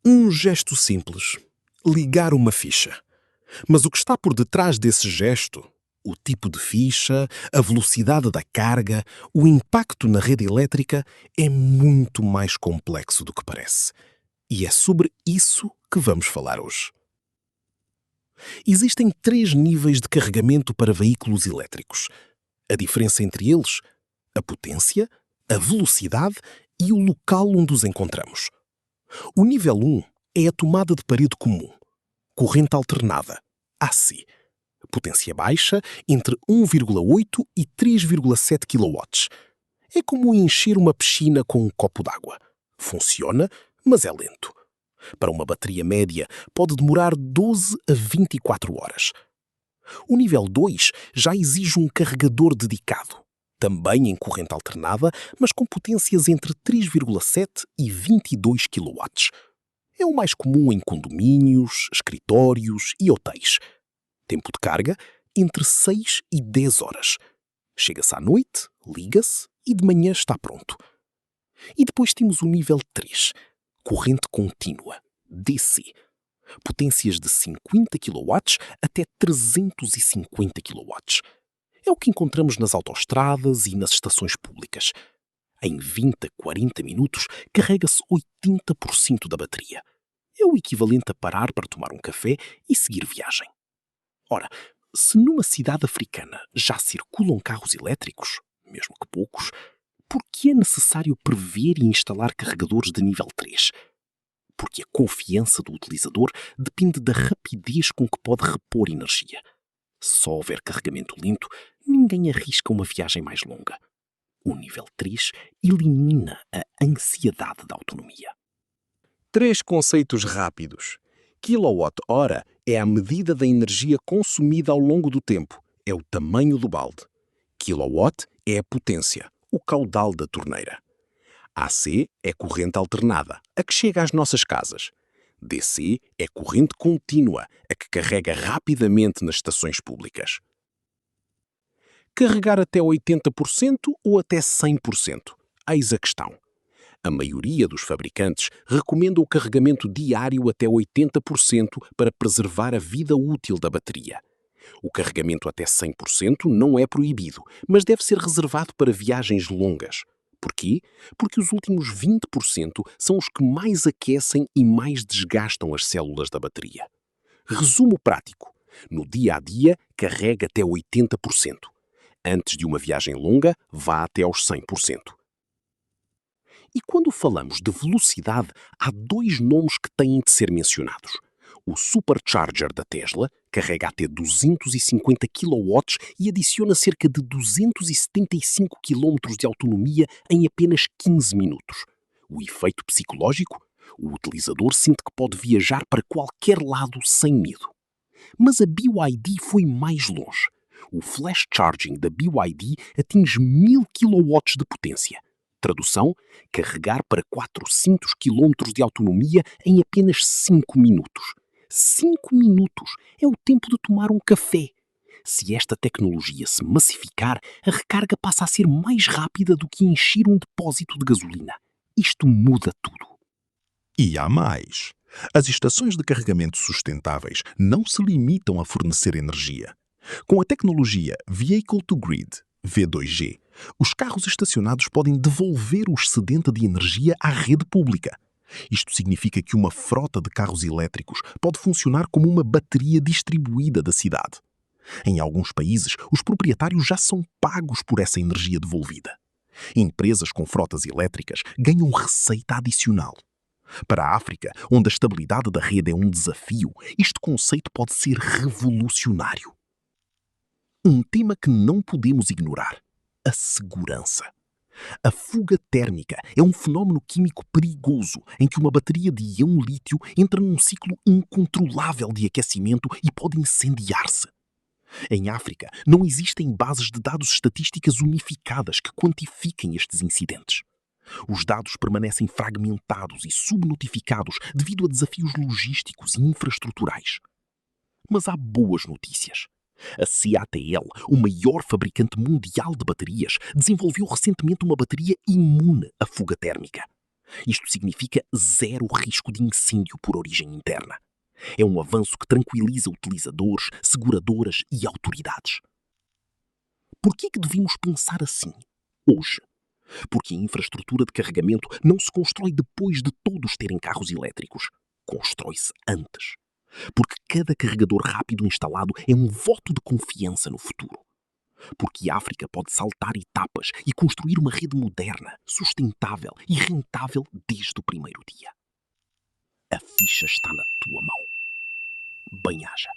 Um gesto simples, ligar uma ficha. Mas o que está por detrás desse gesto, o tipo de ficha, a velocidade da carga, o impacto na rede elétrica, é muito mais complexo do que parece. E é sobre isso que vamos falar hoje. Existem 3 níveis de carregamento para veículos elétricos. A diferença entre eles, a potência, a velocidade e o local onde os encontramos. O nível 1 é a tomada de parede comum, corrente alternada, AC. Potência baixa, entre 1,8 e 3,7 kW. É como encher uma piscina com um copo d'água. Funciona, mas é lento. Para uma bateria média, pode demorar 12 a 24 horas. O nível 2 já exige um carregador dedicado, também em corrente alternada, mas com potências entre 3,7 e 22 kW. É o mais comum em condomínios, escritórios e hotéis. Tempo de carga, entre 6 e 10 horas. Chega-se à noite, liga-se e de manhã está pronto. E depois temos o nível 3, corrente contínua, DC. Potências de 50 kW até 350 kW. É o que encontramos nas autoestradas e nas estações públicas. Em 20 a 40 minutos, carrega-se 80% da bateria. É o equivalente a parar para tomar um café e seguir viagem. Ora, se numa cidade africana já circulam carros elétricos, mesmo que poucos, por que é necessário prever e instalar carregadores de nível 3? Porque a confiança do utilizador depende da rapidez com que pode repor energia. Se só houver carregamento lento, ninguém arrisca uma viagem mais longa. O nível 3 elimina a ansiedade da autonomia. 3 conceitos rápidos. Quilowatt-hora é a medida da energia consumida ao longo do tempo. É o tamanho do balde. Kilowatt é a potência, o caudal da torneira. AC é corrente alternada, a que chega às nossas casas. DC é corrente contínua, a que carrega rapidamente nas estações públicas. Carregar até 80% ou até 100%? Eis a questão. A maioria dos fabricantes recomenda o carregamento diário até 80% para preservar a vida útil da bateria. O carregamento até 100% não é proibido, mas deve ser reservado para viagens longas. Porquê? Porque os últimos 20% são os que mais aquecem e mais desgastam as células da bateria. Resumo prático. No dia a dia, carrega até 80%. Antes de uma viagem longa, vá até aos 100%. E quando falamos de velocidade, há 2 nomes que têm de ser mencionados. O Supercharger da Tesla carrega até 250 kW e adiciona cerca de 275 km de autonomia em apenas 15 minutos. O efeito psicológico? O utilizador sente que pode viajar para qualquer lado sem medo. Mas a BYD foi mais longe. O Flash Charging da BYD atinge 1000 kW de potência. Tradução, carregar para 400 km de autonomia em apenas 5 minutos. 5 minutos é o tempo de tomar um café. Se esta tecnologia se massificar, a recarga passa a ser mais rápida do que encher um depósito de gasolina. Isto muda tudo. E há mais. As estações de carregamento sustentáveis não se limitam a fornecer energia. Com a tecnologia Vehicle to Grid, V2G, os carros estacionados podem devolver o excedente de energia à rede pública. Isto significa que uma frota de carros elétricos pode funcionar como uma bateria distribuída da cidade. Em alguns países, os proprietários já são pagos por essa energia devolvida. Empresas com frotas elétricas ganham receita adicional. Para a África, onde a estabilidade da rede é um desafio, este conceito pode ser revolucionário. Um tema que não podemos ignorar: a segurança. A fuga térmica é um fenómeno químico perigoso em que uma bateria de íon lítio entra num ciclo incontrolável de aquecimento e pode incendiar-se. Em África, não existem bases de dados estatísticas unificadas que quantifiquem estes incidentes. Os dados permanecem fragmentados e subnotificados devido a desafios logísticos e infraestruturais. Mas há boas notícias. A CATL, o maior fabricante mundial de baterias, desenvolveu recentemente uma bateria imune à fuga térmica. Isto significa zero risco de incêndio por origem interna. É um avanço que tranquiliza utilizadores, seguradoras e autoridades. Por que é que devíamos pensar assim, hoje? Porque a infraestrutura de carregamento não se constrói depois de todos terem carros elétricos. Constrói-se antes. Porque cada carregador rápido instalado é um voto de confiança no futuro. Porque a África pode saltar etapas e construir uma rede moderna, sustentável e rentável desde o primeiro dia. A ficha está na tua mão. Bem-aja.